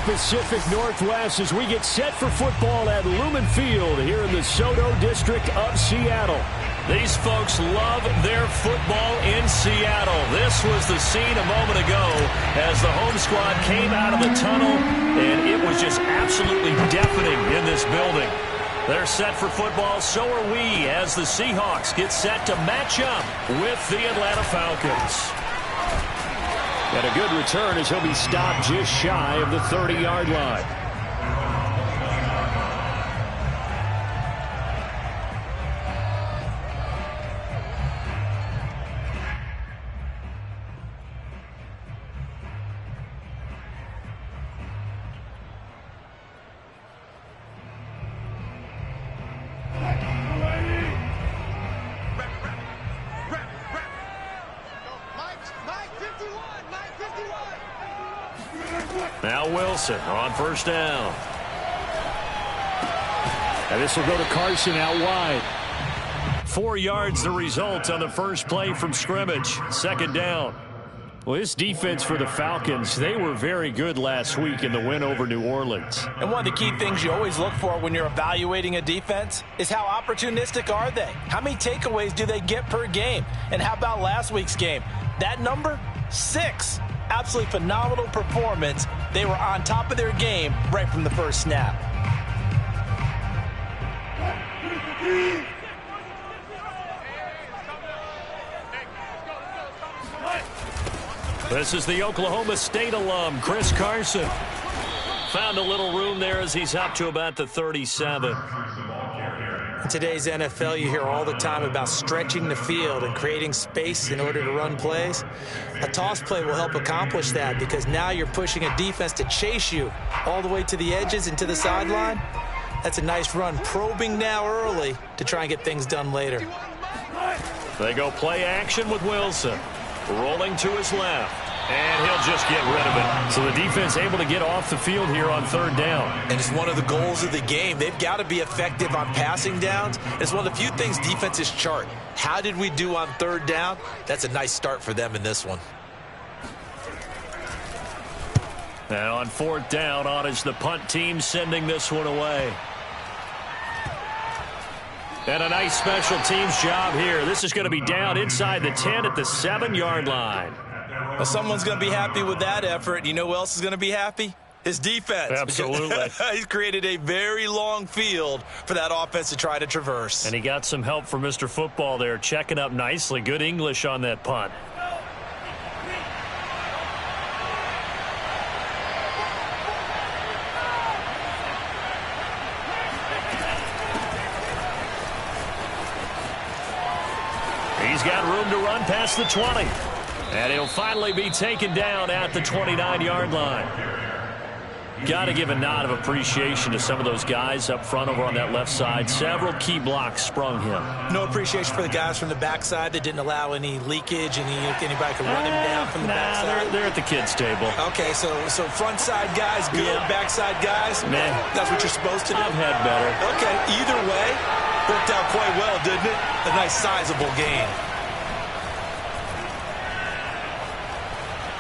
Pacific Northwest as we get set for football at Lumen Field here in the Soto district of Seattle. These folks love their football in Seattle. This was the scene a moment ago as the home squad came out of the tunnel, and it was just absolutely deafening in this building. They're set for football, so are we, as the Seahawks get set to match up with the Atlanta Falcons. And a good return as he'll be stopped just shy of the 30-yard line. Now Wilson on first down. And this will go to Carson out wide. 4 yards the result on the first play from scrimmage. Second down. Well, this defense for the Falcons, they were very good last week in the win over New Orleans. And one of the key things you always look for when you're evaluating a defense is how opportunistic are they? How many takeaways do they get per game? And how about last week's game? That number, 6. Absolutely phenomenal performance. They were on top of their game right from the first snap. This is the Oklahoma State alum, Chris Carson. Found a little room there as he's up to about the 37. In today's NFL, you hear all the time about stretching the field and creating space in order to run plays. A toss play will help accomplish that because now you're pushing a defense to chase you all the way to the edges and to the sideline. That's a nice run, probing now early to try and get things done later. They go play action with Wilson. Rolling to his left. And he'll just get rid of it. So the defense able to get off the field here on third down. And it's one of the goals of the game. They've got to be effective on passing downs. It's one of the few things defenses chart. How did we do on third down? That's a nice start for them in this one. And on fourth down, on is the punt team sending this one away. And a nice special teams job here. This is going to be down inside the 10 at the 7-yard line. Well, someone's going to be happy with that effort. You know who else is going to be happy? His defense. Absolutely. He's created a very long field for that offense to try to traverse. And he got some help from Mr. Football there, checking up nicely. Good English on that punt. He's got room to run past the 20. And he'll finally be taken down at the 29-yard line. Got to give a nod of appreciation to some of those guys up front over on that left side. Several key blocks sprung him. No appreciation for the guys from the backside that didn't allow any leakage and anybody could run him down from the backside. They're at the kids' table. Okay, so front side guys good, backside guys, man, that's what you're supposed to do. I've had better. Okay, either way, worked out quite well, didn't it? A nice sizable gain.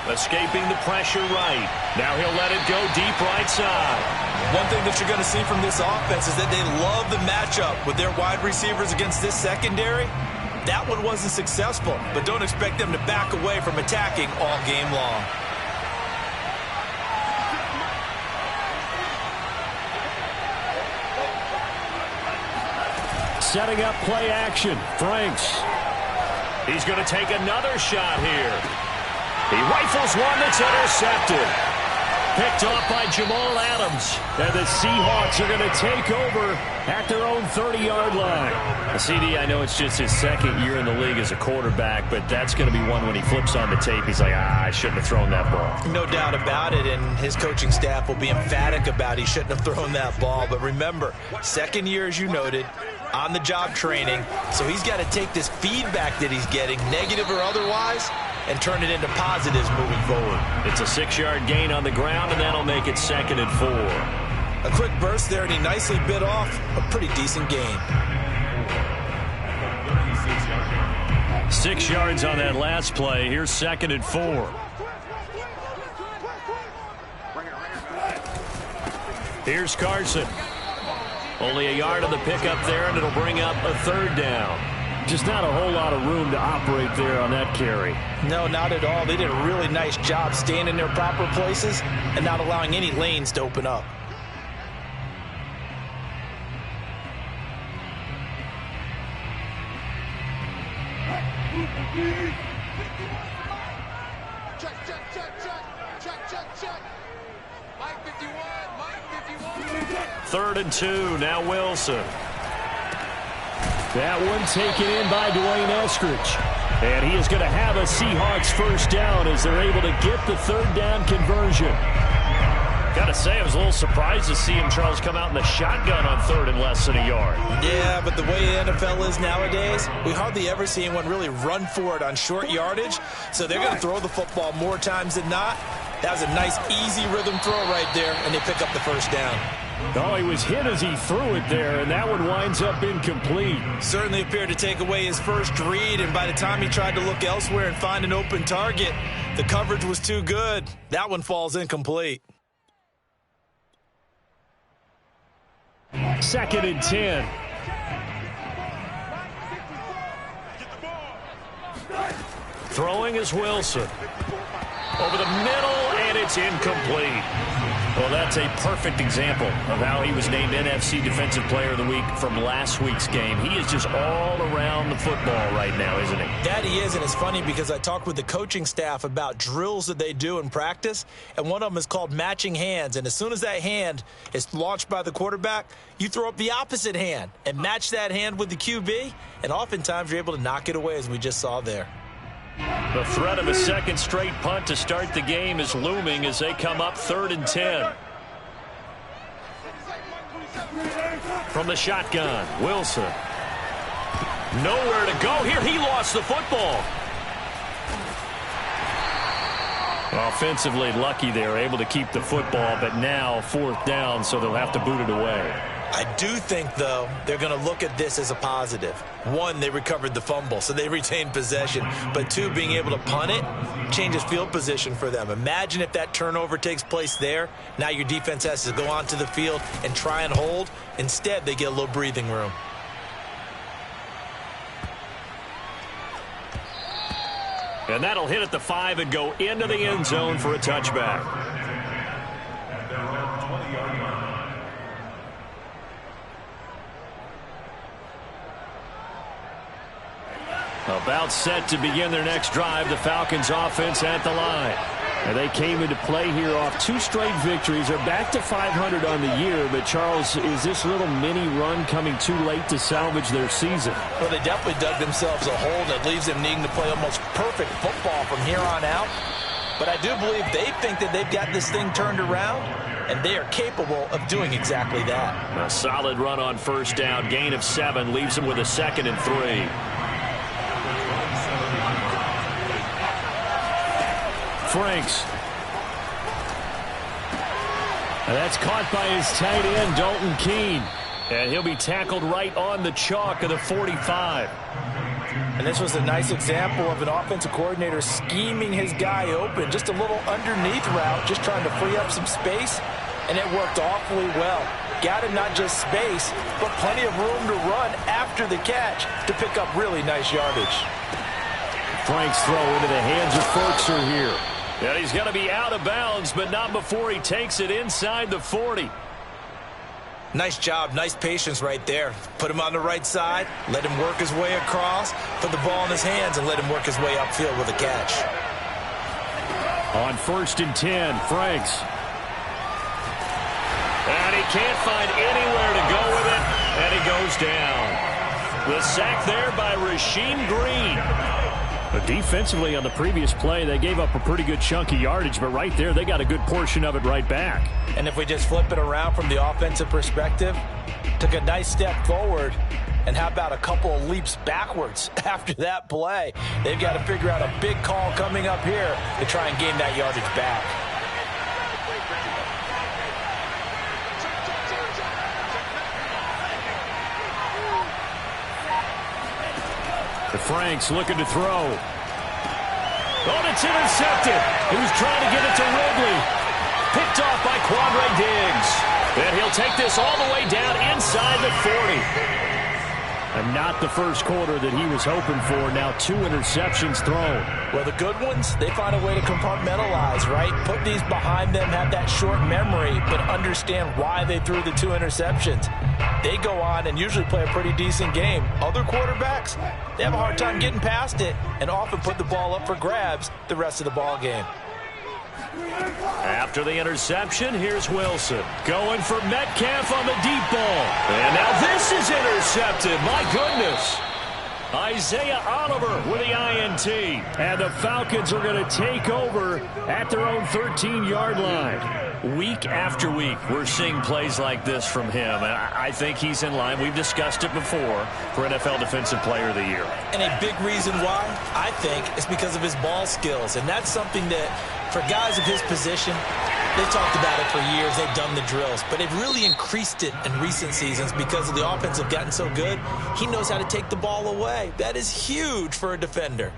Escaping the pressure right. Now he'll let it go deep right side. One thing that you're going to see from this offense is that they love the matchup with their wide receivers against this secondary. That one wasn't successful, but don't expect them to back away from attacking all game long. Setting up play action. Franks. He's going to take another shot here. He rifles one that's intercepted. Picked off by Jamal Adams. And the Seahawks are going to take over at their own 30-yard line. CD, I know it's just his second year in the league as a quarterback, but that's going to be one when he flips on the tape. He's like, I shouldn't have thrown that ball. No doubt about it, and his coaching staff will be emphatic about he shouldn't have thrown that ball. But remember, second year, as you noted, on-the-job training, so he's got to take this feedback that he's getting, negative or otherwise, and turn it into positives moving forward. It's a 6-yard gain on the ground, and that'll make it 2nd and 4. A quick burst there, and he nicely bit off a pretty decent gain. 6 yards on that last play. Here's 2nd and 4. Here's Carson. Only a yard on the pickup there, and it'll bring up a third down. Just not a whole lot of room to operate there on that carry. No, not at all. They did a really nice job staying in their proper places and not allowing any lanes to open up. Mike 51, Mike 51. 3rd and 2, now Wilson. That one taken in by Dwayne Eskridge. And he is going to have a Seahawks first down as they're able to get the 3rd down conversion. Got to say, I was a little surprised to see him, Charles, come out in the shotgun on 3rd and less than a yard. Yeah, but the way the NFL is nowadays, we hardly ever see anyone really run for it on short yardage. So they're going to throw the football more times than not. That was a nice, easy rhythm throw right there, and they pick up the first down. Oh, he was hit as he threw it there, and that one winds up incomplete. Certainly appeared to take away his first read, and by the time he tried to look elsewhere and find an open target, the coverage was too good. That one falls incomplete. 2nd and 10. Throwing is Wilson. Over the middle, and it's incomplete. Well, that's a perfect example of how he was named NFC Defensive Player of the Week from last week's game. He is just all around the football right now, isn't he? That he is, and it's funny because I talked with the coaching staff about drills that they do in practice, and one of them is called matching hands. And as soon as that hand is launched by the quarterback, you throw up the opposite hand and match that hand with the QB, and oftentimes you're able to knock it away, as we just saw there. The threat of a second straight punt to start the game is looming as they come up 3rd and 10. From the shotgun, Wilson. Nowhere to go here. He lost the football. Offensively lucky they're able to keep the football, but now 4th down, so they'll have to boot it away. I do think, though, they're going to look at this as a positive. 1, they recovered the fumble, so they retained possession. But 2, being able to punt it changes field position for them. Imagine if that turnover takes place there. Now your defense has to go onto the field and try and hold. Instead, they get a little breathing room. And that'll hit at the 5 and go into the end zone for a touchback. About set to begin their next drive, the Falcons offense at the line. And they came into play here off 2 straight victories. They're back to 500 on the year. But, Charles, is this little mini run coming too late to salvage their season? Well, they definitely dug themselves a hole that leaves them needing to play almost perfect football from here on out. But I do believe they think that they've got this thing turned around, and they are capable of doing exactly that. A solid run on 1st down. Gain of 7 leaves them with a 2nd and 3. Franks. And that's caught by his tight end, Dalton Keene. And he'll be tackled right on the chalk of the 45. And this was a nice example of an offensive coordinator scheming his guy open. Just a little underneath route, just trying to free up some space. And it worked awfully well. Got him not just space, but plenty of room to run after the catch to pick up really nice yardage. Franks throw into the hands of Ferkser here. And he's going to be out of bounds, but not before he takes it inside the 40. Nice job, nice patience right there. Put him on the right side, let him work his way across, put the ball in his hands, and let him work his way upfield with a catch. On 1st and 10, Franks. And he can't find anywhere to go with it, and he goes down. The sack there by Rasheem Green. But defensively on the previous play, they gave up a pretty good chunk of yardage, but right there, they got a good portion of it right back. And if we just flip it around from the offensive perspective, took a nice step forward, and how about a couple of leaps backwards after that play? They've got to figure out a big call coming up here to try and gain that yardage back. Franks looking to throw. Oh, it's intercepted. He was trying to get it to Ridley. Picked off by Quandre Diggs. And he'll take this all the way down inside the 40. And not the first quarter that he was hoping for. Now 2 interceptions thrown. Well, the good ones, they find a way to compartmentalize, right? Put these behind them, have that short memory, but understand why they threw the 2 interceptions. They go on and usually play a pretty decent game. Other quarterbacks, they have a hard time getting past it and often put the ball up for grabs the rest of the ball game. After the interception, here's Wilson. Going for Metcalf on the deep ball. And now this is intercepted. My goodness. Isaiah Oliver with the INT. And the Falcons are going to take over at their own 13-yard line. Week after week, we're seeing plays like this from him. And I think he's in line. We've discussed it before for NFL Defensive Player of the Year. And a big reason why, I think, is because of his ball skills. And that's something that, for guys of his position, they've talked about it for years. They've done the drills. But they've really increased it in recent seasons because the offense have gotten so good. He knows how to take the ball away. That is huge for a defender.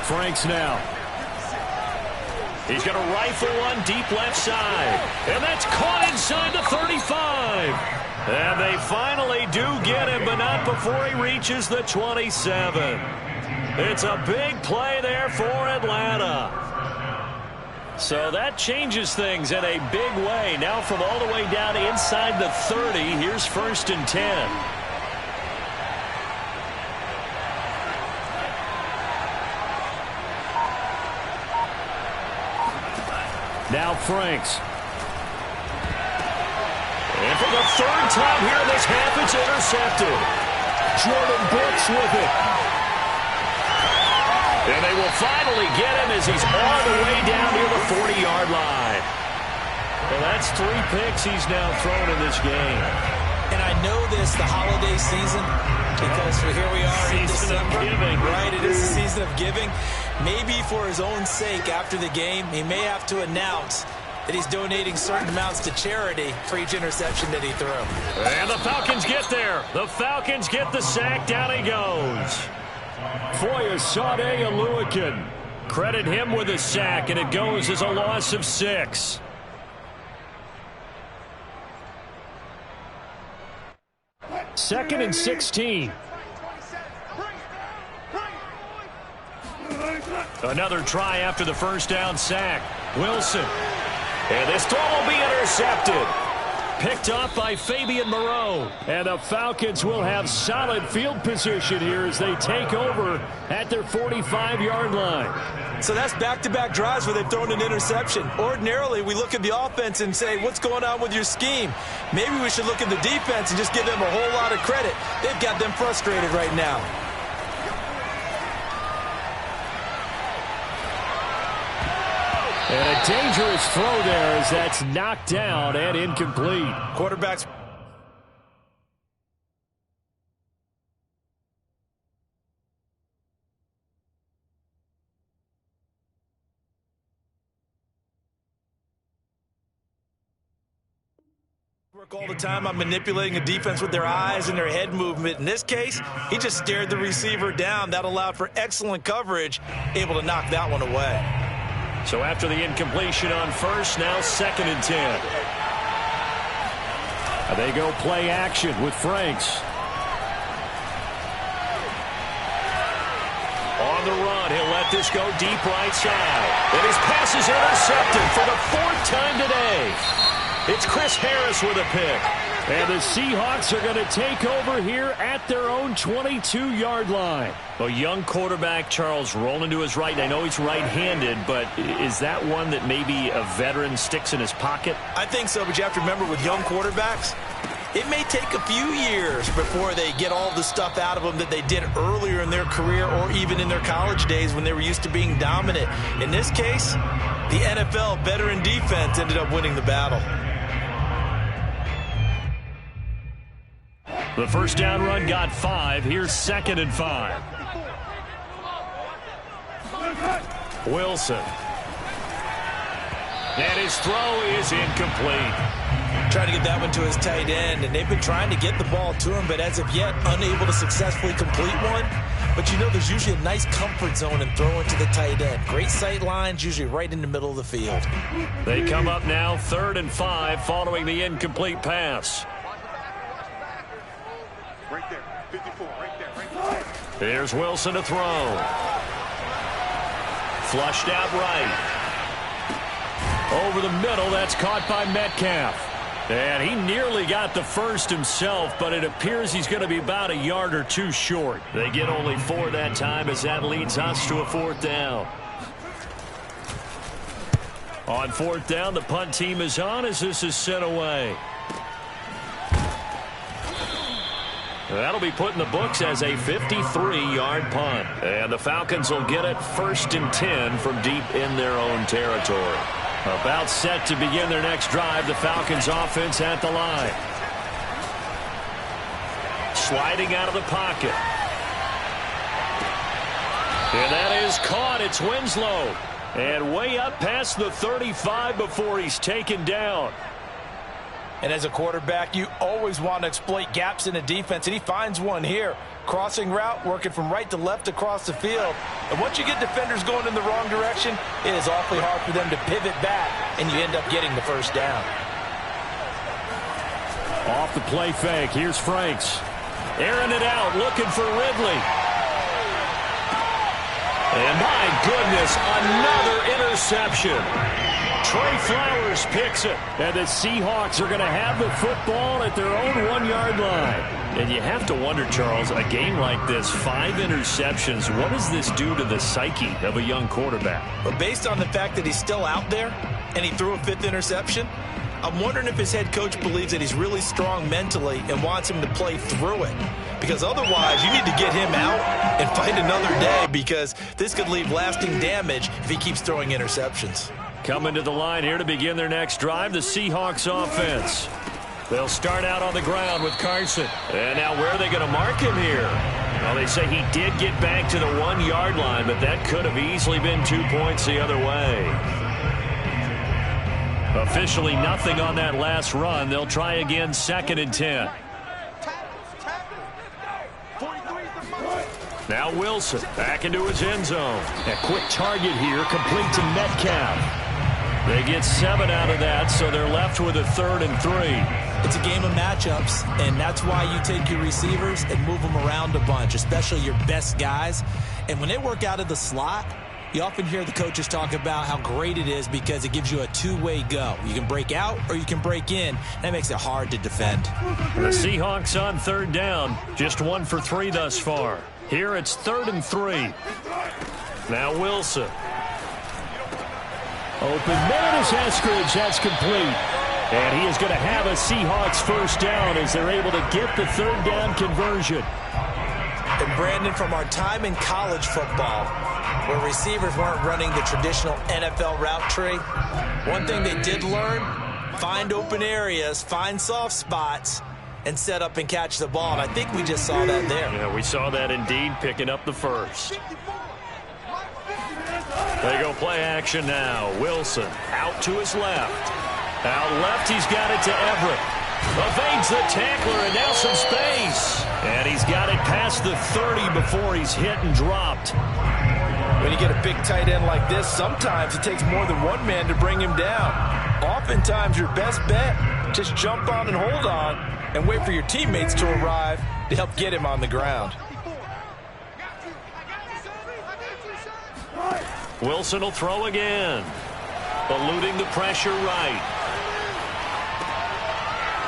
Franks now. He's going to rifle one deep left side. And that's caught inside the 35. And they finally do get him, but not before he reaches the 27. It's a big play there for Atlanta. So that changes things in a big way. Now from all the way down inside the 30, here's 1st and 10. Now Franks. And for the 3rd time here in this half, it's intercepted. Jordan Brooks with it. And they will finally get him as he's all the way down near the 40-yard line. Well, that's 3 picks he's now thrown in this game. And I know this, the holiday season, because here we are in December. Right, it is the season of giving. Maybe for his own sake, after the game, he may have to announce that he's donating certain amounts to charity for each interception that he threw. And the Falcons get there. The Falcons get the sack. Down he goes. Foyesade Oluwakin. Credit him with a sack, and it goes as a loss of 6. Second and 16. Another try after the first down sack. Wilson. And this throw will be intercepted. Picked off by Fabian Moreau. And the Falcons will have solid field position here as they take over at their 45-yard line. So that's back-to-back drives where they've thrown an interception. Ordinarily, we look at the offense and say, what's going on with your scheme? Maybe we should look at the defense and just give them a whole lot of credit. They've got them frustrated right now. And a dangerous throw there as that's knocked down and incomplete. Quarterbacks. Work all the time on manipulating a defense with their eyes and their head movement. In this case, he just stared the receiver down. That allowed for excellent coverage, able to knock that one away. So after the incompletion on first, now 2nd and 10. They go play action with Franks. On the run, he'll let this go deep right side. And his pass is intercepted for the 4th time today. It's Chris Harris with a pick. And the Seahawks are going to take over here at their own 22-yard line. A young quarterback, Charles, rolling to his right. And I know he's right-handed, but is that one that maybe a veteran sticks in his pocket? I think so, but you have to remember with young quarterbacks, it may take a few years before they get all the stuff out of them that they did earlier in their career or even in their college days when they were used to being dominant. In this case, the NFL veteran defense ended up winning the battle. The first down run got 5. Here's 2nd and 5. And his throw is incomplete. Trying to get that one to his tight end, and they've been trying to get the ball to him, but as of yet, unable to successfully complete one. But you know there's usually a nice comfort zone in throwing to the tight end. Great sight lines, usually right in the middle of the field. They come up now 3rd and 5 following the incomplete pass. Right there, 54, right there. Here's Wilson to throw. Flushed out right. Over the middle, that's caught by Metcalf. And he nearly got the first himself, but it appears he's going to be about a yard or two short. They get only 4 that time as that leads us to a 4th down. On 4th down, the punt team is on as this is sent away. That'll be put in the books as a 53-yard punt. And the Falcons will get it 1st and 10 from deep in their own territory. About set to begin their next drive, the Falcons offense at the line. Sliding out of the pocket. And that is caught. It's Winslow. And way up past the 35 before he's taken down. And as a quarterback, you always want to exploit gaps in the defense, and he finds one here. Crossing route, working from right to left across the field. And once you get defenders going in the wrong direction, it is awfully hard for them to pivot back, and you end up getting the 1st down. Off the play fake, here's Franks. Airing it out, looking for Ridley. And my goodness, another interception. Trey Flowers picks it, and the Seahawks are going to have the football at their own 1-yard line. And you have to wonder, Charles, a game like this, 5 interceptions, what does this do to the psyche of a young quarterback? But based on the fact that he's still out there and he threw a 5th interception, I'm wondering if his head coach believes that he's really strong mentally and wants him to play through it. Because otherwise, you need to get him out and find another day, because this could leave lasting damage if he keeps throwing interceptions. Coming to the line here to begin their next drive, the Seahawks offense. They'll start out on the ground with Carson. And now where are they going to mark him here? Well, they say he did get back to the 1-yard line, but that could have easily been 2 points the other way. Officially nothing on that last run. They'll try again 2nd and 10. Now Wilson back into his end zone. A quick target here, complete to Metcalf. They get 7 out of that, so they're left with a 3rd and 3. It's a game of matchups, and that's why you take your receivers and move them around a bunch, especially your best guys. And when they work out of the slot, you often hear the coaches talk about how great it is because it gives you a 2-way go. You can break out or you can break in. That makes it hard to defend. The Seahawks on 3rd down, just 1 for 3 thus far. Here it's 3rd and 3. Now Wilson. Open man is Eskridge. That's complete. And he is going to have a Seahawks 1st down as they're able to get the 3rd down conversion. And Brandon, from our time in college football, where receivers weren't running the traditional NFL route tree, one thing they did learn, find open areas, find soft spots, and set up and catch the ball. And I think we just saw that there. Yeah, we saw that indeed, picking up the 1st. They go play action now. Wilson out to his left. Out left, he's got it to Everett. Evades the tackler, and now some space. And he's got it past the 30 before he's hit and dropped. When you get a big tight end like this, sometimes it takes more than one man to bring him down. Oftentimes, your best bet, just jump on and hold on and wait for your teammates to arrive to help get him on the ground. Wilson will throw again. Eluding the pressure right.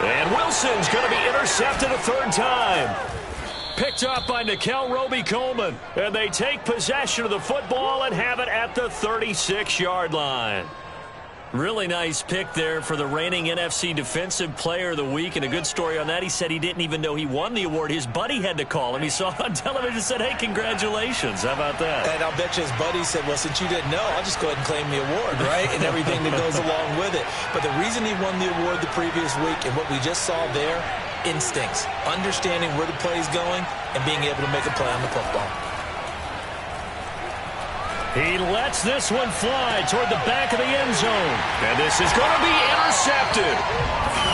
And Wilson's going to be intercepted a 3rd time. Picked up by Nickel Roby-Coleman. And they take possession of the football and have it at the 36-yard line. Really nice pick there for the reigning NFC Defensive Player of the Week. And a good story on that. He said he didn't even know he won the award. His buddy had to call him. He saw it on television and said, hey, congratulations. How about that? And I'll bet you his buddy said, well, since you didn't know, I'll just go ahead and claim the award, right? And everything that goes along with it. But the reason he won the award the previous week and what we just saw there, instincts, understanding where the play is going and being able to make a play on the football. He lets this one fly toward the back of the end zone. And this is going to be intercepted.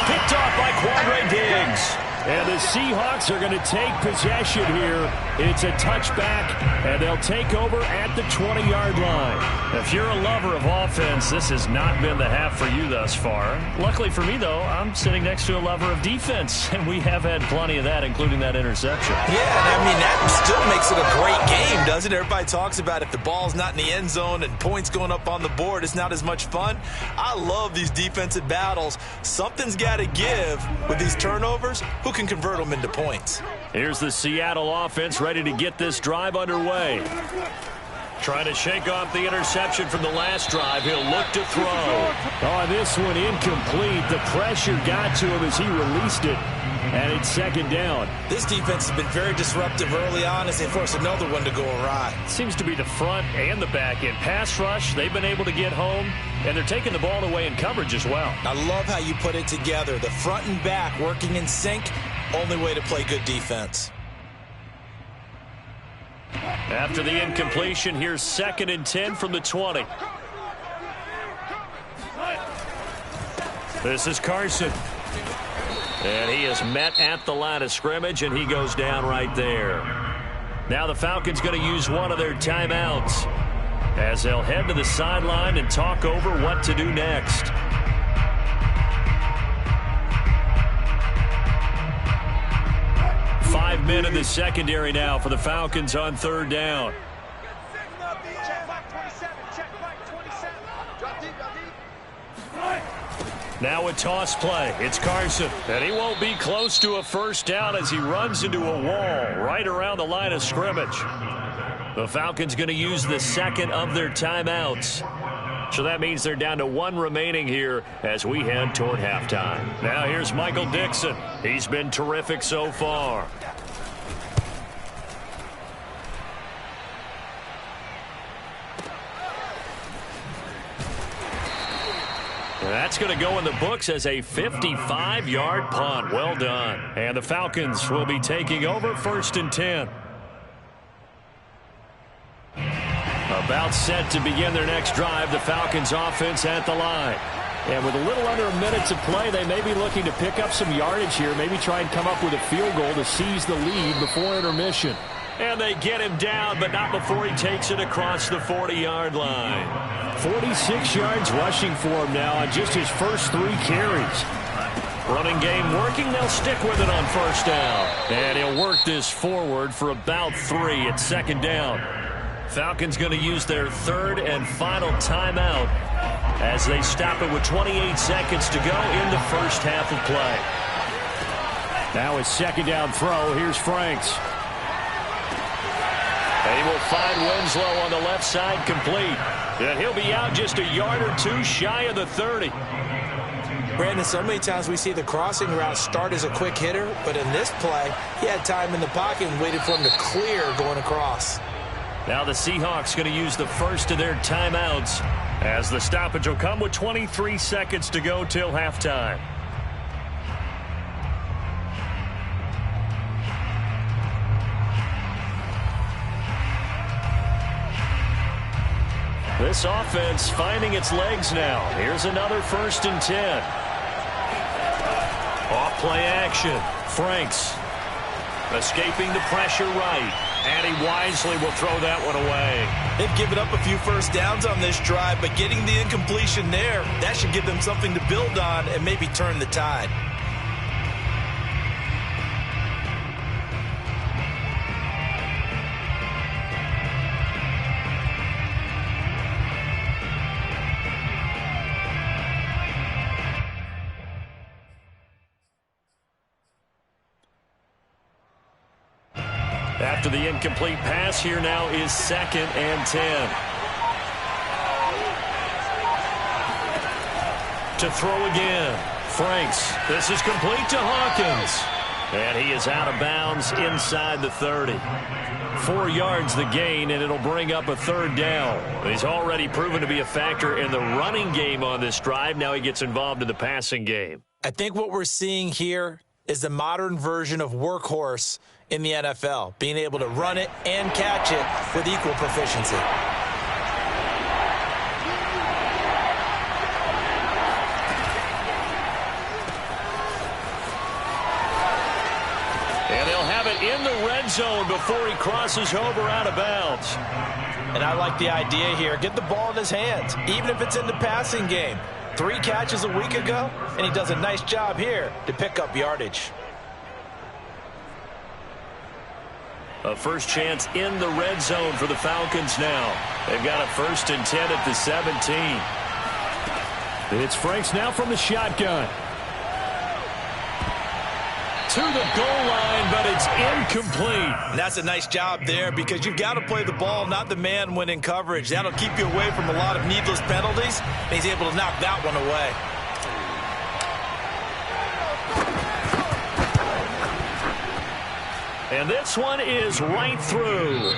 Picked off by Quandre Diggs. And the Seahawks are going to take possession here. It's a touchback, and they'll take over at the 20-yard line. If you're a lover of offense, this has not been the half for you thus far. Luckily for me, though, I'm sitting next to a lover of defense, and we have had plenty of that, including that interception. Yeah, I mean, that still makes it a great game, doesn't it? Everybody talks about if the ball's not in the end zone and points going up on the board, it's not as much fun. I love these defensive battles. Something's got to give with these turnovers. Who can convert them into points? Here's the Seattle offense ready to get this drive underway. Trying to shake off the interception from the last drive. He'll look to throw. Oh, this one incomplete. The pressure got to him as he released it. And it's second down. This defense has been very disruptive early on as they force another one to go awry. Seems to be the front and the back end. Pass rush, they've been able to get home, and they're taking the ball away in coverage as well. I love how you put it together. The front and back working in sync. Only way to play good defense. After the incompletion, here's 2nd and 10 from the 20. This is Carson. And he is met at the line of scrimmage, and he goes down right there. Now the Falcons going to use one of their timeouts as they'll head to the sideline and talk over what to do next. Five men in the secondary now for the Falcons on 3rd down. Now a toss play. It's Carson. And he won't be close to a first down as he runs into a wall right around the line of scrimmage. The Falcons going to use the 2nd of their timeouts. So that means they're down to 1 remaining here as we head toward halftime. Now here's Michael Dixon. He's been terrific so far. That's going to go in the books as a 55-yard punt. Well done. And the Falcons will be taking over 1st and 10. About set to begin their next drive. The Falcons offense at the line. And with a little under a minute to play, they may be looking to pick up some yardage here. Maybe try and come up with a field goal to seize the lead before intermission. And they get him down, but not before he takes it across the 40-yard line. 46 yards rushing for him now on just his first 3 carries. Running game working. They'll stick with it on 1st down. And he'll work this forward for about 3 at 2nd down. Falcons going to use their 3rd and final timeout as they stop it with 28 seconds to go in the first half of play. Now his 2nd down throw. Here's Franks. And he will find Winslow on the left side complete. And he'll be out just a yard or 2 shy of the 30. Brandon, so many times we see the crossing route start as a quick hitter, but in this play, he had time in the pocket and waited for him to clear going across. Now the Seahawks going to use the first of their timeouts as the stoppage will come with 23 seconds to go till halftime. This offense finding its legs now. Here's another 1st and 10. Off play action. Franks escaping the pressure right. And he wisely will throw that one away. They've given up a few first downs on this drive, but getting the incompletion there, that should give them something to build on and maybe turn the tide. After the incomplete pass, here now is 2nd and 10. To throw again. Franks. This is complete to Hawkins. And he is out of bounds inside the 30. 4 yards the gain, and it'll bring up a 3rd down. He's already proven to be a factor in the running game on this drive. Now he gets involved in the passing game. I think what we're seeing here is the modern version of workhorse in the NFL, being able to run it and catch it with equal proficiency. zone before he crosses over out of bounds. And I like the idea here. Get the ball in his hands, even if it's in the passing game. 3 catches a week ago, and he does a nice job here to pick up yardage. A first chance in the red zone for the Falcons now. They've got a 1st and 10 at the 17. It's Franks now from the shotgun. To the goal line, but it's incomplete. And that's a nice job there because you've got to play the ball, not the man when in coverage. That'll keep you away from a lot of needless penalties, and he's able to knock that one away. And this one is right through.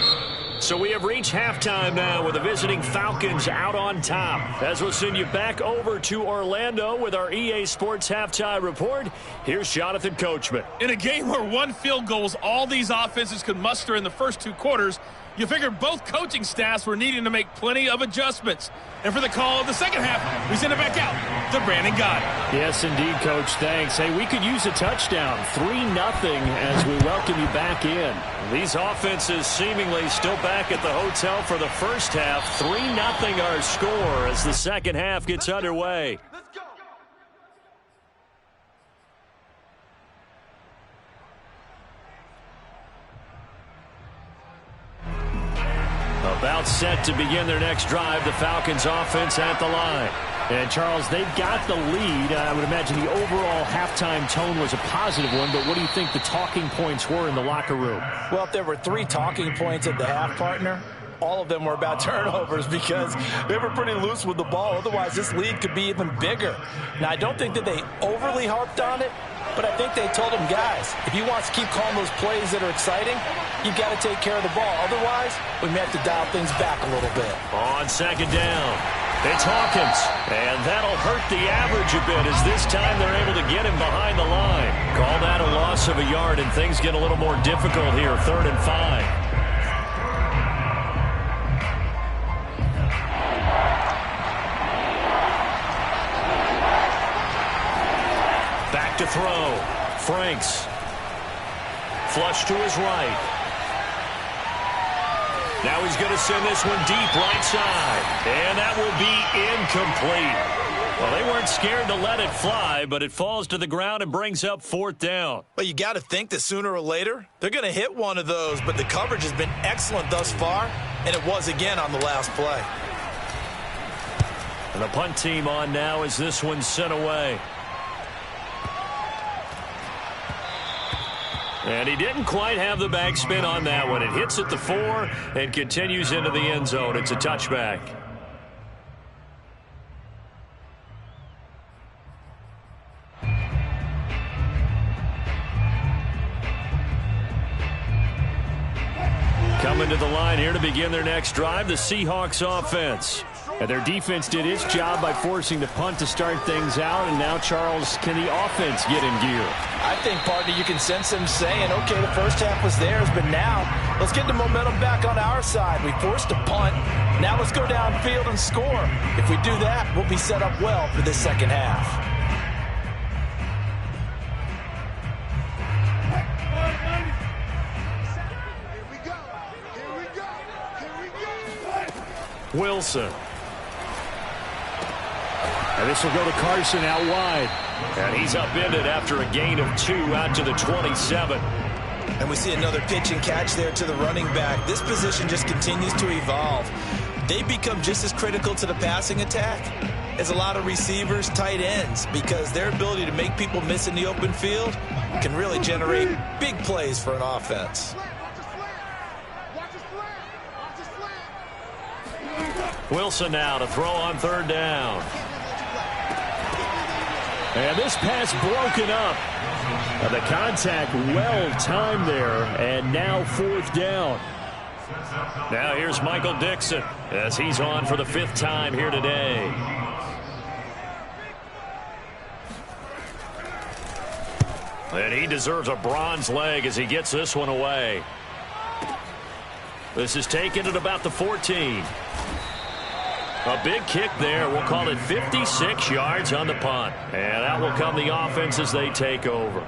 So we have reached halftime now with the visiting Falcons out on top. As we'll send you back over to Orlando with our EA Sports Halftime Report, here's Jonathan Coachman. In a game where 1 field goal was all these offenses could muster in the first 2 quarters, you figured both coaching staffs were needing to make plenty of adjustments. And for the call of the second half, we send it back out to Brandon Gott. Yes, indeed, Coach. Thanks. Hey, we could use a touchdown. 3-0 as we welcome you back in. These offenses seemingly still back at the hotel for the first half. 3-0 our score as the second half gets underway. About set to begin their next drive, the Falcons offense at the line. And, Charles, they've got the lead. I would imagine the overall halftime tone was a positive one, but what do you think the talking points were in the locker room? Well, if there were 3 talking points at the half, partner, all of them were about turnovers because they were pretty loose with the ball. Otherwise, this lead could be even bigger. Now, I don't think that they overly harped on it, but I think they told them, guys, if you want to keep calling those plays that are exciting, you've got to take care of the ball. Otherwise, we may have to dial things back a little bit. On second down, it's Hawkins. And that'll hurt the average a bit as this time they're able to get him behind the line. Call that a loss of a yard, and things get a little more difficult here, 3rd and 5. To throw. Franks. Flush to his right. Now he's going to send this one deep right side. And that will be incomplete. Well, they weren't scared to let it fly, but it falls to the ground and brings up 4th down. Well, you got to think that sooner or later, they're going to hit one of those, but the coverage has been excellent thus far, and it was again on the last play. And the punt team on now as this one's sent away. And he didn't quite have the backspin on that one. It hits at the 4 and continues into the end zone. It's a touchback. Coming to the line here to begin their next drive, the Seahawks offense. And their defense did its job by forcing the punt to start things out. And now, Charles, can the offense get in gear? I think, partner, you can sense them saying, okay, the first half was theirs, but now let's get the momentum back on our side. We forced a punt. Now let's go downfield and score. If we do that, we'll be set up well for this second half. Wilson. And this will go to Carson out wide. And he's upended after a gain of 2 out to the 27. And we see another pitch and catch there to the running back. This position just continues to evolve. They become just as critical to the passing attack as a lot of receivers, tight ends, because their ability to make people miss in the open field can really generate big plays for an offense. Wilson now to throw on 3rd down. And this pass broken up. The contact well timed there, and now 4th down. Now here's Michael Dixon as he's on for the 5th time here today. And he deserves a bronze leg as he gets this one away. This is taken at about the 14. A big kick there. We'll call it 56 yards on the punt. And out will come the offense as they take over.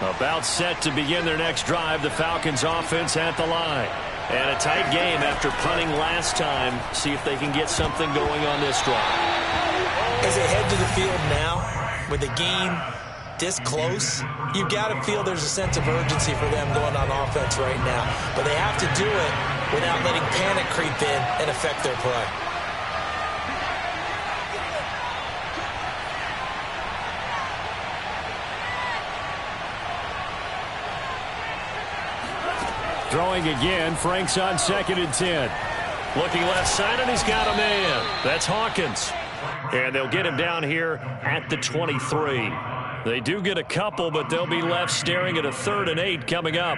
About set to begin their next drive, the Falcons offense at the line. And a tight game after punting last time. See if they can get something going on this drive. As they head to the field now, with the game this close, you've got to feel there's a sense of urgency for them going on offense right now. But they have to do it without letting panic creep in and affect their play. Throwing again, Frank's on 2nd and 10. Looking left side, and he's got a man. That's Hawkins. And they'll get him down here at the 23. They do get a couple, but they'll be left staring at a 3rd and 8 coming up.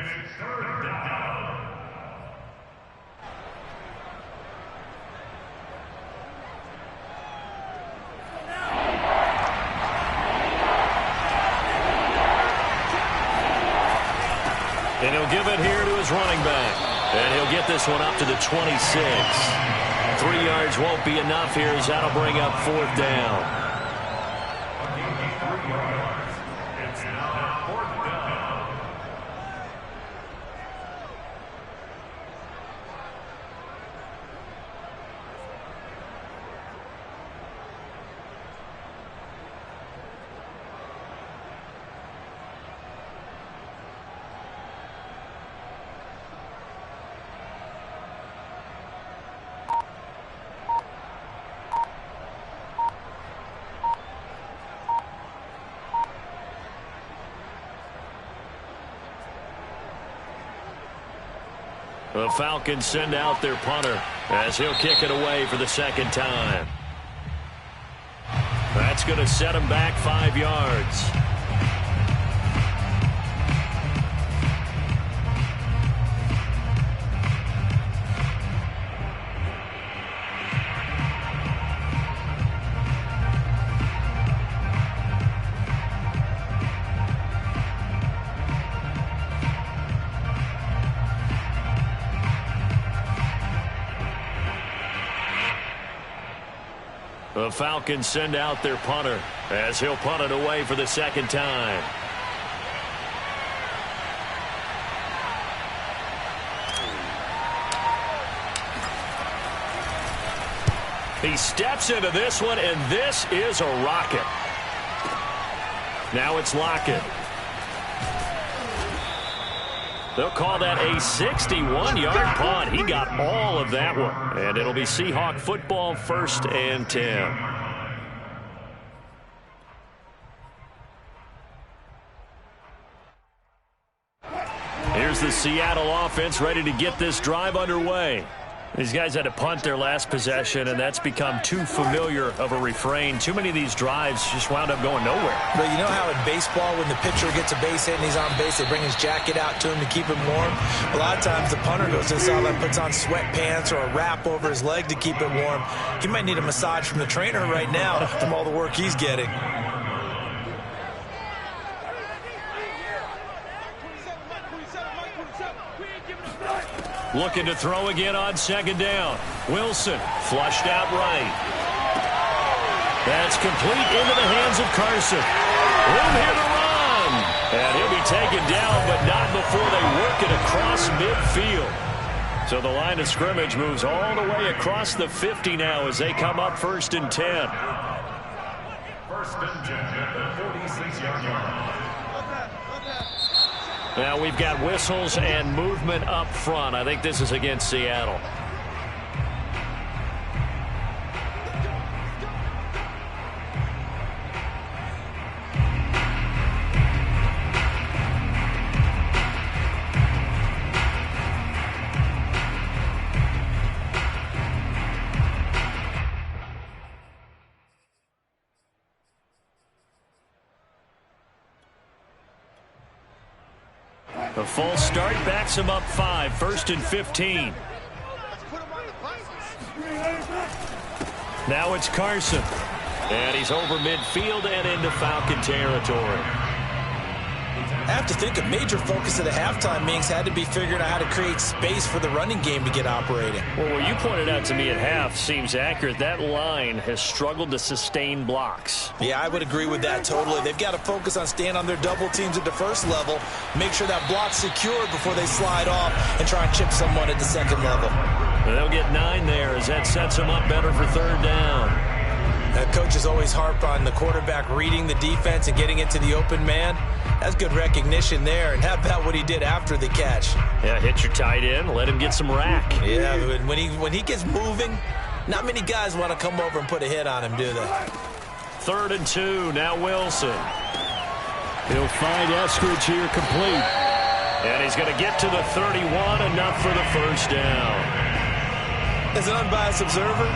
And he'll give it here to his running back. And he'll get this one up to the 26. 3 yards won't be enough here as that'll bring up 4th down. The Falcons send out their punter as he'll kick it away for the 2nd time. That's going to set him back 5 yards. The Falcons send out their punter as he'll punt it away for the 2nd time. He steps into this one, and this is a rocket. Now it's Lockett. They'll call that a 61-yard punt. He got all of that one. And it'll be Seahawk football, 1st and 10. Here's the Seattle offense ready to get this drive underway. These guys had to punt their last possession, and that's become too familiar of a refrain. Too many of these drives just wound up going nowhere. But you know how in baseball, when the pitcher gets a base hit and he's on base, they bring his jacket out to him to keep him warm? A lot of times the punter goes to the sideline, puts on sweatpants or a wrap over his leg to keep it warm. He might need a massage from the trainer right now from all the work he's getting. Looking to throw again on 2nd down. Wilson flushed out right. That's complete into the hands of Carson. Room here to run. And he'll be taken down, but not before they work it across midfield. So the line of scrimmage moves all the way across the 50 now as they come up 1st and 10. 1st and 10 at the 46-yard line. Now we've got whistles and movement up front. I think this is against Seattle. The false start backs him up 5, 1st and 15. Now it's Carson. And he's over midfield and into Falcon territory. I have to think a major focus of the halftime meetings had to be figuring out how to create space for the running game to get operating. Well, what you pointed out to me at half seems accurate. That line has struggled to sustain blocks. Yeah, I would agree with that totally. They've got to focus on staying on their double teams at the first level, make sure that block's secured before they slide off and try and chip someone at the second level. And they'll get 9 there as that sets them up better for third down. Coaches always harp on the quarterback reading the defense and getting into the open man. That's good recognition there. And how about what he did after the catch? Yeah, hit your tight end, let him get some rack. Yeah, when he gets moving, not many guys want to come over and put a hit on him, do they? 3rd and 2, now Wilson. He'll find Eskridge here complete. And he's going to get to the 31, enough for the first down. As an unbiased observer,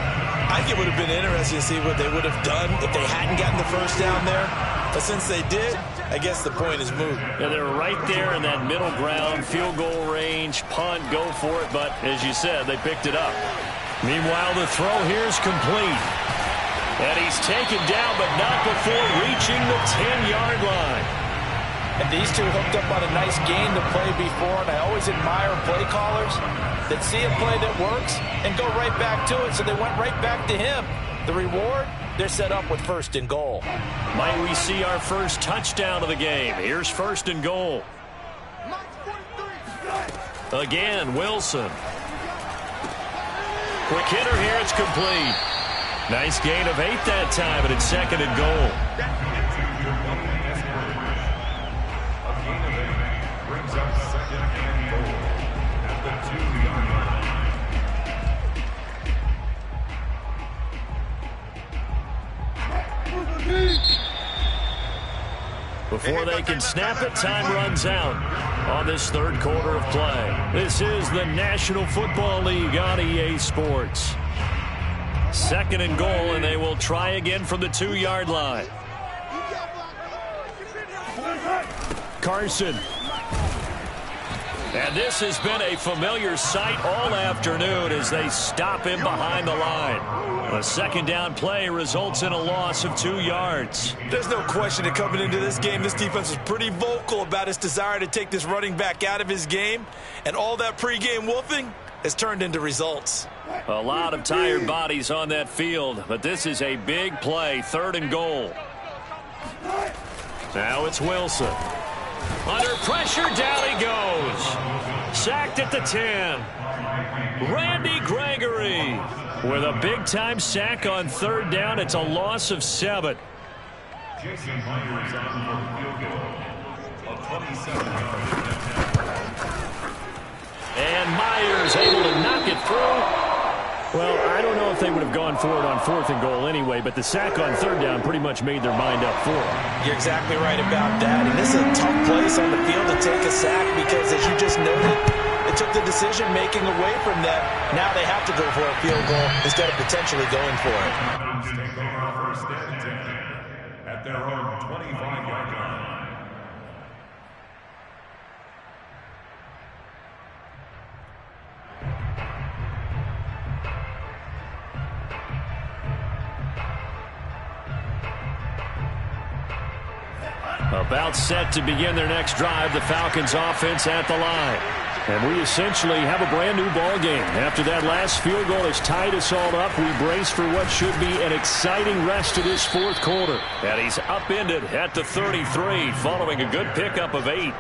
I think it would have been interesting to see what they would have done if they hadn't gotten the first down there. But since they did, I guess the point is moot. Yeah, they're right there in that middle ground, field goal range, punt, go for it. But as you said, they picked it up. Meanwhile, the throw here is complete. And he's taken down, but not before reaching the 10-yard line. And these two hooked up on a nice game to play before, and I always admire play callers that see a play that works and go right back to it, so they went right back to him. The reward, they're set up with 1st and goal. Might we see our first touchdown of the game? Here's 1st and goal. Again, Wilson. Quick hitter here, it's complete. Nice gain of 8 that time, and it's 2nd and goal. Brings up 2nd and goal at the 2-yard line. Before they can snap it, time runs out on this 3rd quarter of play. This is the National Football League on EA Sports. 2nd and goal, and they will try again from the 2-yard line. Carson. And this has been a familiar sight all afternoon as they stop him behind the line. A 2nd down play results in a loss of 2 yards. There's no question that coming into this game, this defense was pretty vocal about its desire to take this running back out of his game. And all that pregame wolfing has turned into results. A lot of tired bodies on that field, but this is a big play, 3rd and goal. Now it's Wilson. Under pressure, down he goes. Sacked at the 10. Randy Gregory with a big-time sack on 3rd down. It's a loss of 7. Jason Myers on for the field goal of 27. And Myers able to knock it through. Well, I don't know if they would have gone for it on 4th and goal anyway, but the sack on 3rd down pretty much made their mind up for it. You're exactly right about that. And this is a tough place on the field to take a sack because, as you just noted, it took the decision-making away from them. Now they have to go for a field goal instead of potentially going for it. Take over 1st and 10 at their own 25-yard line. About set to begin their next drive, the Falcons offense at the line. And we essentially have a brand new ball game. After that last field goal has tied us all up, we brace for what should be an exciting rest of this 4th quarter. And he's upended at the 33 following a good pickup of 8.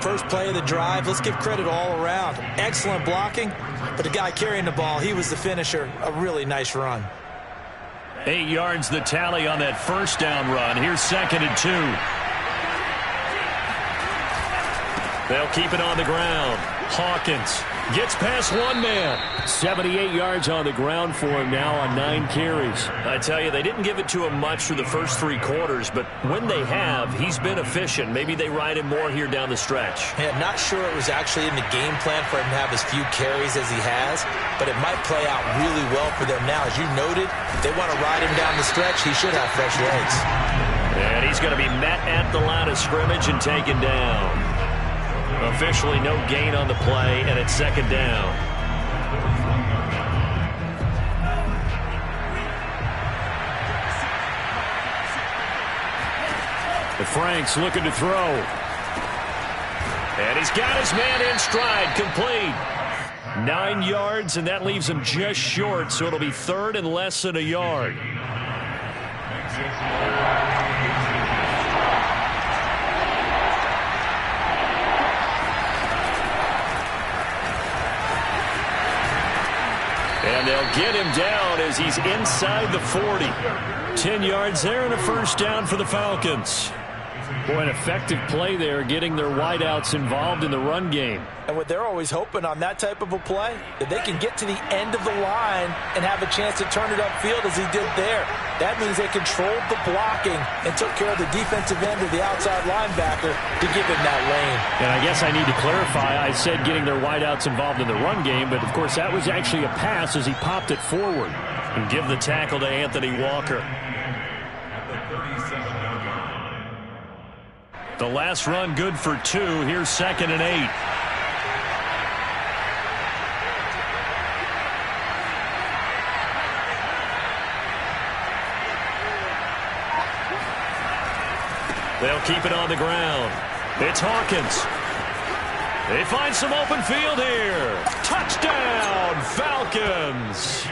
First play of the drive, let's give credit all around. Excellent blocking, but the guy carrying the ball, he was the finisher. A really nice run. 8 yards the tally on that 1st down run. Here's 2nd and 2. They'll keep it on the ground. Hawkins gets past one man. 78 yards on the ground for him now on 9 carries. I tell you, they didn't give it to him much for the first 3 quarters, but when they have, he's been efficient. Maybe they ride him more here down the stretch. Yeah, not sure it was actually in the game plan for him to have as few carries as he has, but it might play out really well for them now. As you noted, if they want to ride him down the stretch, he should have fresh legs. And he's going to be met at the line of scrimmage and taken down. Officially no gain on the play, and it's 2nd down. The Franks looking to throw. And he's got his man in stride, complete. 9 yards, and that leaves him just short, so it'll be third and less than a yard. And they'll get him down as he's inside the 40. 10 yards there and a first down for the Falcons. Boy, an effective play there, getting their wideouts involved in the run game. And what they're always hoping on that type of a play, that they can get to the end of the line and have a chance to turn it upfield as he did there. That means they controlled the blocking and took care of the defensive end or the outside linebacker to give him that lane. And I guess I need to clarify, I said getting their wideouts involved in the run game, but of course that was actually a pass as he popped it forward. And give the tackle to Anthony Walker. The last run good for 2. Here's 2nd and 8. They'll keep it on the ground. It's Hawkins. They find some open field here. Touchdown, Falcons.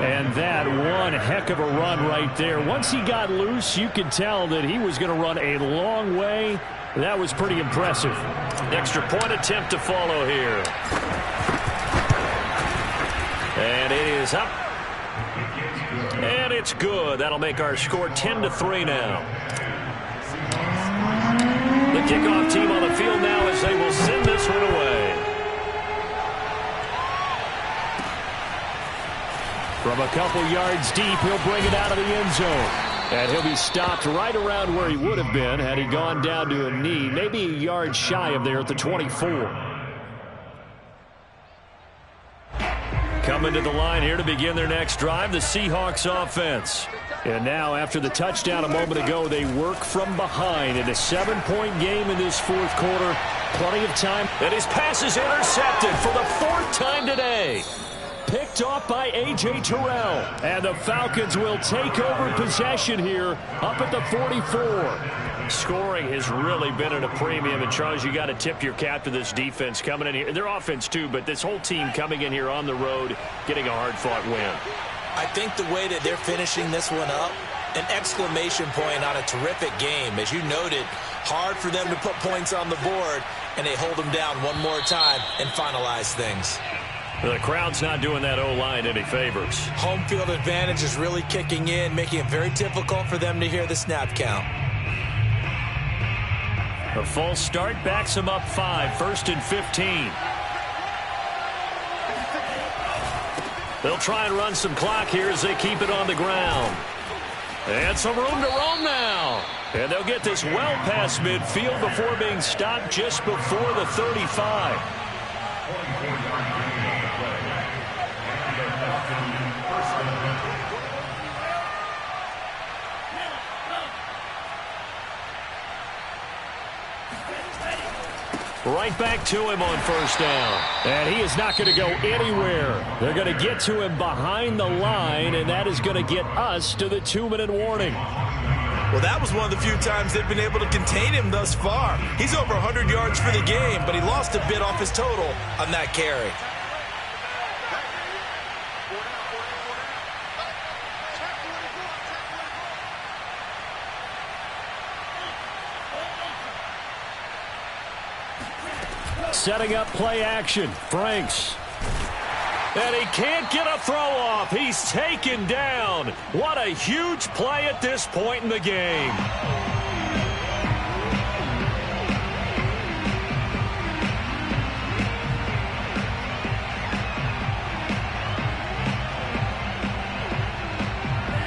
And that one heck of a run right there. Once he got loose, you could tell that he was going to run a long way. That was pretty impressive. Extra point attempt to follow here. And it is up. And it's good. That'll make our score 10-3 now. The kickoff team on the field now as they will send this one away. From a couple yards deep, he'll bring it out of the end zone. And he'll be stopped right around where he would have been had he gone down to a knee, maybe a yard shy of there at the 24. Coming to the line here to begin their next drive, the Seahawks offense. And now, after the touchdown a moment ago, they work from behind in a 7-point game in this fourth quarter. Plenty of time. And his pass is intercepted for the 4th time today. Picked off by A.J. Terrell. And the Falcons will take over possession here up at the 44. Scoring has really been at a premium. And, Charles, you got to tip your cap to this defense coming in here. Their offense, too, but this whole team coming in here on the road, getting a hard-fought win. I think the way that they're finishing this one up, an exclamation point on a terrific game. As you noted, hard for them to put points on the board, and they hold them down one more time and finalize things. The crowd's not doing that O-line any favors. Home field advantage is really kicking in, making it very difficult for them to hear the snap count. A false start backs them up 5, 1st and 15. They'll try and run some clock here as they keep it on the ground. And some room to roam now. And they'll get this well past midfield before being stopped just before the 35. Right back to him on first down. And he is not going to go anywhere. They're going to get to him behind the line, and that is going to get us to the 2-minute warning. Well, that was one of the few times they've been able to contain him thus far. He's over 100 yards for the game, but he lost a bit off his total on that carry. Setting up play action. Franks. And he can't get a throw off. He's taken down. What a huge play at this point in the game.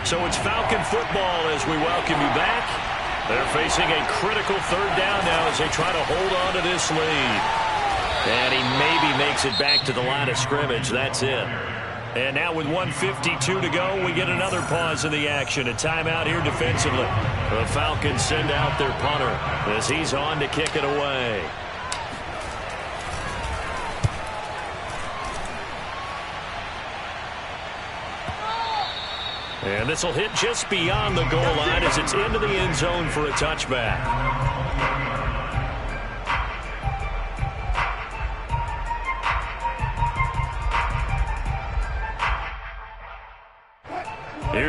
So it's Falcon football as we welcome you back. They're facing a critical 3rd down now as they try to hold on to this lead. And he maybe makes it back to the line of scrimmage. That's it. And now with 1:52 to go, we get another pause in the action. A timeout here defensively. The Falcons send out their punter as he's on to kick it away. And this will hit just beyond the goal line as it's into the end zone for a touchback.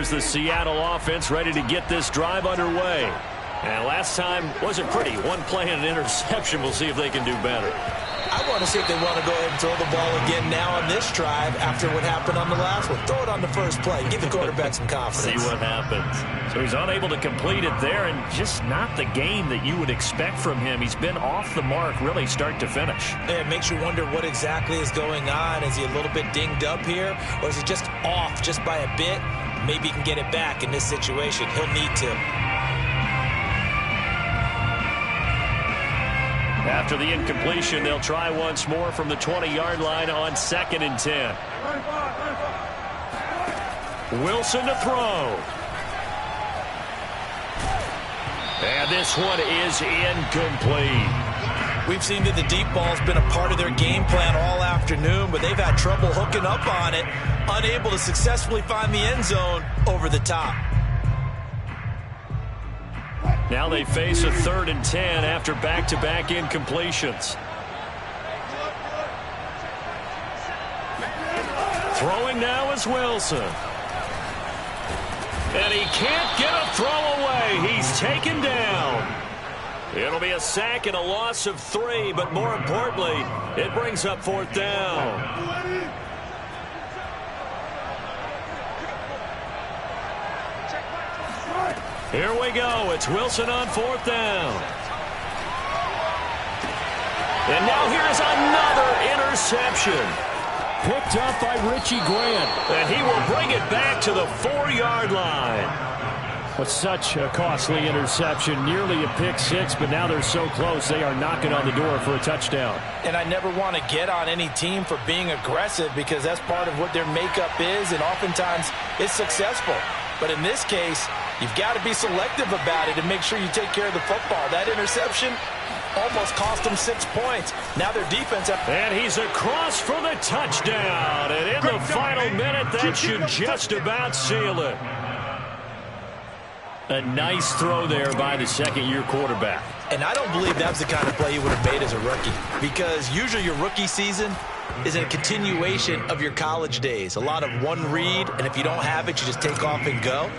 here's the Seattle offense ready to get this drive underway. And last time wasn't pretty. One play and an interception. We'll see if they can do better. I want to see if they want to go ahead and throw the ball again now on this drive after what happened on the last one. Throw it on the first play. Give the quarterback some confidence. See what happens. So he's unable to complete it there, and just not the game that you would expect from him. He's been off the mark really start to finish. Yeah, it makes you wonder what exactly is going on. Is he a little bit dinged up here, or is he just off just by a bit? Maybe he can get it back in this situation. He'll need to. After the incompletion, they'll try once more from the 20-yard line on 2nd and 10. Wilson to throw. And this one is incomplete. We've seen that the deep ball's been a part of their game plan all afternoon, but they've had trouble hooking up on it, unable to successfully find the end zone over the top. Now they face a 3rd and 10 after back-to-back incompletions. Throwing now is Wilson. And he can't get a throw away. He's taken down. It'll be a sack and a loss of 3, but more importantly, it brings up 4th down. Here we go. It's Wilson on 4th down. And now here's another interception. Picked up by Richie Grant. And he will bring it back to the 4-yard line. Well, such a costly interception. Nearly a pick six, but now they're so close. They are knocking on the door for a touchdown. And I never want to get on any team for being aggressive because that's part of what their makeup is, and oftentimes it's successful. But in this case, you've got to be selective about it and make sure you take care of the football. That interception almost cost them 6 points. Now their defense... And he's across for the touchdown. And in the final minute, that should just about seal it. A nice throw there by the second-year quarterback. And I don't believe that was the kind of play he would have made as a rookie, because usually your rookie season is a continuation of your college days. A lot of one read, and if you don't have it, you just take off and go.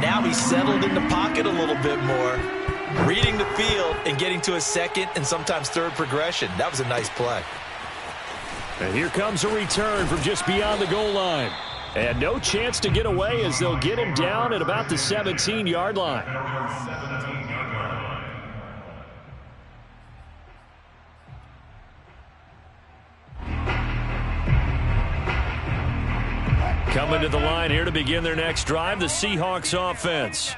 Now he's settled in the pocket a little bit more, reading the field and getting to a second and sometimes third progression. That was a nice play. And here comes a return from just beyond the goal line. And no chance to get away as they'll get him down at about the 17-yard line. Coming to the line here to begin their next drive, the Seahawks offense.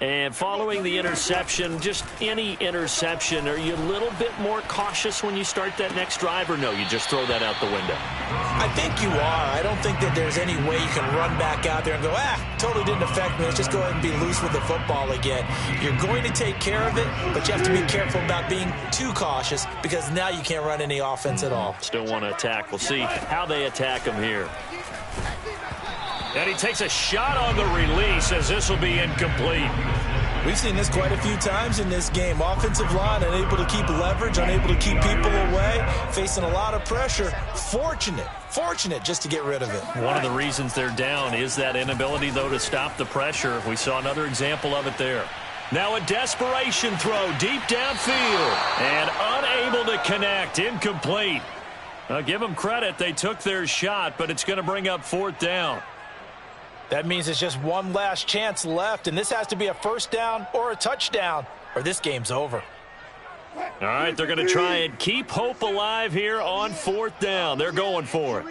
And following the interception, just any interception, are you a little bit more cautious when you start that next drive, or no, you just throw that out the window? I think you are. I don't think that there's any way you can run back out there and go, totally didn't affect me. Let's just go ahead and be loose with the football again. You're going to take care of it, but you have to be careful about being too cautious because now you can't run any offense at all. Still want to attack. We'll see how they attack him here. And he takes a shot on the release as this will be incomplete. We've seen this quite a few times in this game. Offensive line unable to keep leverage, unable to keep people away, facing a lot of pressure. Fortunate just to get rid of it. One of the reasons they're down is that inability, though, to stop the pressure. We saw another example of it there. Now a desperation throw deep downfield and unable to connect. Incomplete. I'll give them credit. They took their shot, but it's going to bring up 4th down. That means it's just one last chance left, and this has to be a first down or a touchdown, or this game's over. All right, they're going to try and keep hope alive here on 4th down. They're going for it.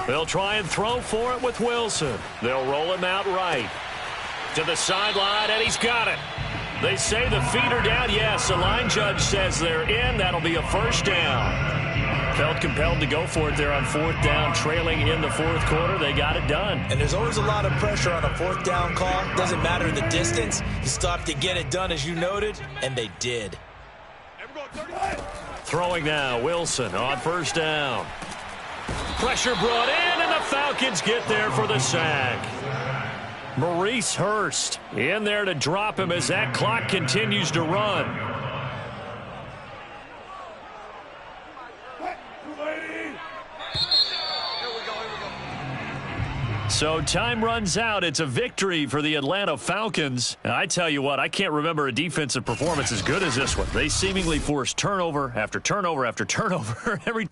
They'll try and throw for it with Wilson. They'll roll him out right to the sideline, and he's got it. They say the feet are down. Yes, the line judge says they're in. That'll be a first down. Felt compelled to go for it there on 4th down, trailing in the 4th quarter. They got it done. And there's always a lot of pressure on a 4th down call. Doesn't matter the distance. You still have to get it done, as you noted, and they did. Throwing now, Wilson on 1st down. Pressure brought in, and the Falcons get there for the sack. Maurice Hurst in there to drop him as that clock continues to run. So time runs out. It's a victory for the Atlanta Falcons. And I tell you what, I can't remember a defensive performance as good as this one. They seemingly forced turnover after turnover after turnover every